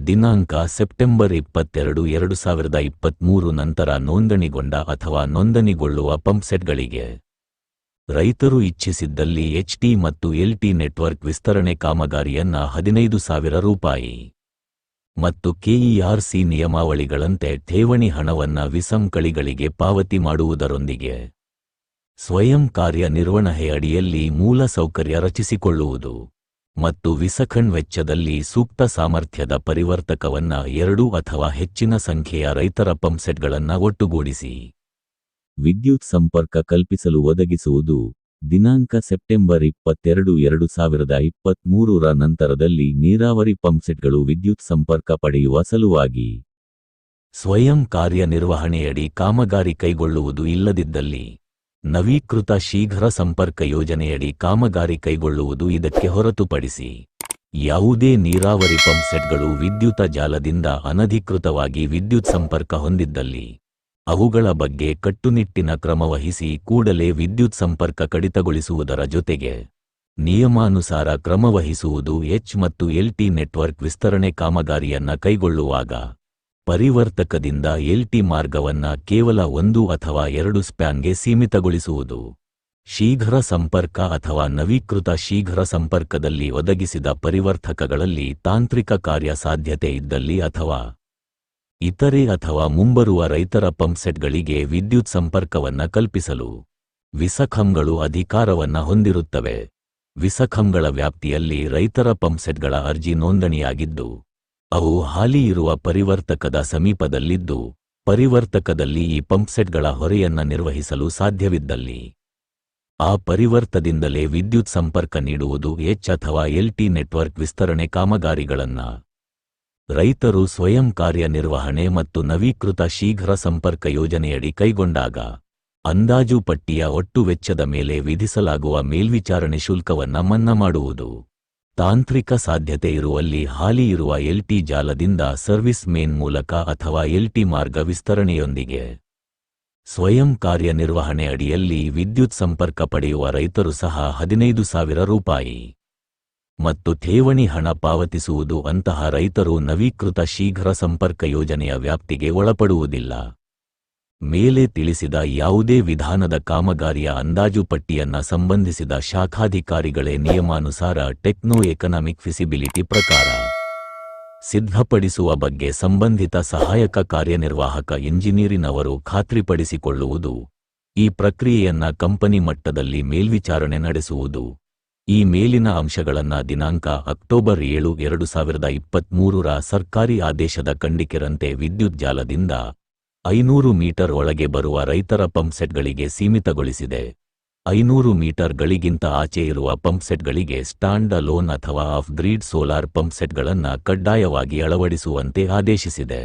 ದಿನಾಂಕ ಸೆಪ್ಟೆಂಬರ್ 22, 2023 ನಂತರ ನೋಂದಣಿಗೊಂಡ ಅಥವಾ ನೋಂದಣಿಗೊಳ್ಳುವ ಪಂಪ್ಸೆಟ್ಗಳಿಗೆ ರೈತರು ಇಚ್ಛಿಸಿದ್ದಲ್ಲಿ HT ಮತ್ತು LT ನೆಟ್ವರ್ಕ್ ವಿಸ್ತರಣೆ ಕಾಮಗಾರಿಯನ್ನ 15,000 ರೂಪಾಯಿ ಮತ್ತು KERC ನಿಯಮಾವಳಿಗಳಂತೆ ಠೇವಣಿ ಹಣವನ್ನ ವಿಸಂಕಳಿಗಳಿಗೆ ಪಾವತಿ ಮಾಡುವುದರೊಂದಿಗೆ ಸ್ವಯಂ ಕಾರ್ಯನಿರ್ವಹಣೆ ಅಡಿಯಲ್ಲಿ ಮೂಲ ಸೌಕರ್ಯ ರಚಿಸಿಕೊಳ್ಳುವುದು ಮತ್ತು ವಿಸಖಣ್ ವೆಚ್ಚದಲ್ಲಿ ಸೂಕ್ತ ಸಾಮರ್ಥ್ಯದ ಪರಿವರ್ತಕವನ್ನ 2 ಅಥವಾ ಹೆಚ್ಚಿನ ಸಂಖ್ಯೆಯ ರೈತರ ಪಂಪ್ಸೆಟ್ಗಳನ್ನ ಒಟ್ಟುಗೂಡಿಸಿ ವಿದ್ಯುತ್ ಸಂಪರ್ಕ ಕಲ್ಪಿಸಲು ಒದಗಿಸುವುದು. ದಿನಾಂಕ ಸೆಪ್ಟೆಂಬರ್ 22, 2023 ನಂತರದಲ್ಲಿ ನೀರಾವರಿ ಪಂಪ್ಸೆಟ್ಗಳು ವಿದ್ಯುತ್ ಸಂಪರ್ಕ ಪಡೆಯುವ ಸಲುವಾಗಿ ಸ್ವಯಂ ಕಾರ್ಯನಿರ್ವಹಣೆಯಡಿ ಕಾಮಗಾರಿ ಕೈಗೊಳ್ಳುವುದು ಇಲ್ಲದಿದ್ದಲ್ಲಿ ನವೀಕೃತ ಶೀಘ್ರ ಸಂಪರ್ಕ ಯೋಜನೆಯಡಿ ಕಾಮಗಾರಿ ಕೈಗೊಳ್ಳುವುದು. ಇದಕ್ಕೆ ಹೊರತುಪಡಿಸಿ ಯಾವುದೇ ನೀರಾವರಿ ಪಂಪ್ಸೆಟ್ಗಳು ವಿದ್ಯುತ್ ಜಾಲದಿಂದ ಅನಧಿಕೃತವಾಗಿ ವಿದ್ಯುತ್ ಸಂಪರ್ಕ ಹೊಂದಿದ್ದಲ್ಲಿ ಅವುಗಳ ಬಗ್ಗೆ ಕಟ್ಟುನಿಟ್ಟಿನ ಕ್ರಮವಹಿಸಿ ಕೂಡಲೇ ವಿದ್ಯುತ್ ಸಂಪರ್ಕ ಕಡಿತಗೊಳಿಸುವುದರ ಜೊತೆಗೆ ನಿಯಮಾನುಸಾರ ಕ್ರಮವಹಿಸುವುದು. H ಮತ್ತು LT ನೆಟ್ವರ್ಕ್ ವಿಸ್ತರಣೆ ಕಾಮಗಾರಿಯನ್ನ ಕೈಗೊಳ್ಳುವಾಗ ಪರಿವರ್ತಕದಿಂದ LT ಮಾರ್ಗವನ್ನ ಕೇವಲ 1 ಅಥವಾ 2 ಸ್ಪ್ಯಾನ್ಗೆ ಸೀಮಿತಗೊಳಿಸುವುದು. ಶೀಘ್ರ ಸಂಪರ್ಕ ಅಥವಾ ನವೀಕೃತ ಶೀಘ್ರ ಸಂಪರ್ಕದಲ್ಲಿ ಒದಗಿಸಿದ ಪರಿವರ್ತಕಗಳಲ್ಲಿ ತಾಂತ್ರಿಕ ಕಾರ್ಯ ಸಾಧ್ಯತೆ ಇದ್ದಲ್ಲಿ ಅಥವಾ ಇತರೆ ಅಥವಾ ಮುಂಬರುವ ರೈತರ ಪಂಪ್ಸೆಟ್ಗಳಿಗೆ ವಿದ್ಯುತ್ ಸಂಪರ್ಕವನ್ನ ಕಲ್ಪಿಸಲು ವಿಸಖಂಗಳು ಅಧಿಕಾರವನ್ನ ಹೊಂದಿರುತ್ತವೆ. ವಿಸಖಂಗಳ ವ್ಯಾಪ್ತಿಯಲ್ಲಿ ರೈತರ ಪಂಪ್ಸೆಟ್ಗಳ ಅರ್ಜಿ ನೋಂದಣಿಯಾಗಿದ್ದು ಅವು ಹಾಲಿ ಇರುವ ಪರಿವರ್ತಕದ ಸಮೀಪದಲ್ಲಿದ್ದು ಪರಿವರ್ತಕದಲ್ಲಿ ಈ ಪಂಪ್ಸೆಟ್ಗಳ ಹೊರೆಯನ್ನ ನಿರ್ವಹಿಸಲು ಸಾಧ್ಯವಿದ್ದಲ್ಲಿ ಆ ಪರಿವರ್ತದಿಂದಲೇ ವಿದ್ಯುತ್ ಸಂಪರ್ಕ ನೀಡುವುದು. H ಅಥವಾ LT ನೆಟ್ವರ್ಕ್ ವಿಸ್ತರಣೆ ಕಾಮಗಾರಿಗಳನ್ನ ರೈತರು ಸ್ವಯಂ ಕಾರ್ಯನಿರ್ವಹಣೆ ಮತ್ತು ನವೀಕೃತ ಶೀಘ್ರ ಸಂಪರ್ಕ ಯೋಜನೆಯಡಿ ಕೈಗೊಂಡಾಗ ಅಂದಾಜು ಪಟ್ಟಿಯ ಒಟ್ಟು ವೆಚ್ಚದ ಮೇಲೆ ವಿಧಿಸಲಾಗುವ ಮೇಲ್ವಿಚಾರಣೆ ಶುಲ್ಕವನ್ನ ಮನ್ನಾ ಮಾಡುವುದು. ತಾಂತ್ರಿಕ ಸಾಧ್ಯತೆ ಇರುವಲ್ಲಿ ಹಾಲಿ ಇರುವ LT ಜಾಲದಿಂದ ಸರ್ವಿಸ್ ಮೇನ್ ಮೂಲಕ ಅಥವಾ LT ಮಾರ್ಗ ವಿಸ್ತರಣೆಯೊಂದಿಗೆ ಸ್ವಯಂ ಕಾರ್ಯನಿರ್ವಹಣೆ ಅಡಿಯಲ್ಲಿ ವಿದ್ಯುತ್ ಸಂಪರ್ಕ ಪಡೆಯುವ ರೈತರು ಸಹ 15,000 ರೂಪಾಯಿ ಮತ್ತು ಠೇವಣಿ ಹಣ ಪಾವತಿಸುವುದು. ಅಂತಹ ರೈತರು ನವೀಕೃತ ಶೀಘ್ರ ಸಂಪರ್ಕ ಯೋಜನೆಯ ವ್ಯಾಪ್ತಿಗೆ ಒಳಪಡುವುದಿಲ್ಲ. ಮೇಲೆ ತಿಳಿಸಿದ ಯಾವುದೇ ವಿಧಾನದ ಕಾಮಗಾರಿಯ ಅಂದಾಜು ಪಟ್ಟಿಯನ್ನ ಸಂಬಂಧಿಸಿದ ಶಾಖಾಧಿಕಾರಿಗಳೇ ನಿಯಮಾನುಸಾರ ಟೆಕ್ನೋ ಎಕನಾಮಿಕ್ ಫಿಸಿಬಿಲಿಟಿ ಪ್ರಕಾರ ಸಿದ್ಧಪಡಿಸುವ ಬಗ್ಗೆ ಸಂಬಂಧಿತ ಸಹಾಯಕ ಕಾರ್ಯನಿರ್ವಾಹಕ ಇಂಜಿನಿಯರಿನವರು ಖಾತ್ರಿಪಡಿಸಿಕೊಳ್ಳುವುದು. ಈ ಪ್ರಕ್ರಿಯೆಯನ್ನ ಕಂಪನಿ ಮಟ್ಟದಲ್ಲಿ ಮೇಲ್ವಿಚಾರಣೆ ನಡೆಸುವುದು. ಈ ಮೇಲಿನ ಅಂಶಗಳನ್ನ ದಿನಾಂಕ ಅಕ್ಟೋಬರ್ 7, 2023 ಸರ್ಕಾರಿ ಆದೇಶದ ಖಂಡಿಕೆರಂತೆ ವಿದ್ಯುತ್ ಜಾಲದಿಂದ 500 ಮೀಟರ್ ಒಳಗೆ ಬರುವ ರೈತರ ಪಂಪ್ಸೆಟ್ಗಳಿಗೆ ಸೀಮಿತಗೊಳಿಸಿದೆ. 500 ಮೀಟರ್ಗಳಿಗಿಂತ ಆಚೆ ಇರುವ ಪಂಪ್ಸೆಟ್ಗಳಿಗೆ ಸ್ಟ್ಯಾಂಡ್ ಅಲೋನ್ ಅಥವಾ ಆಫ್ ಗ್ರಿಡ್ ಸೋಲಾರ್ ಪಂಪ್ಸೆಟ್ಗಳನ್ನ ಕಡ್ಡಾಯವಾಗಿ ಅಳವಡಿಸುವಂತೆ ಆದೇಶಿಸಿದೆ.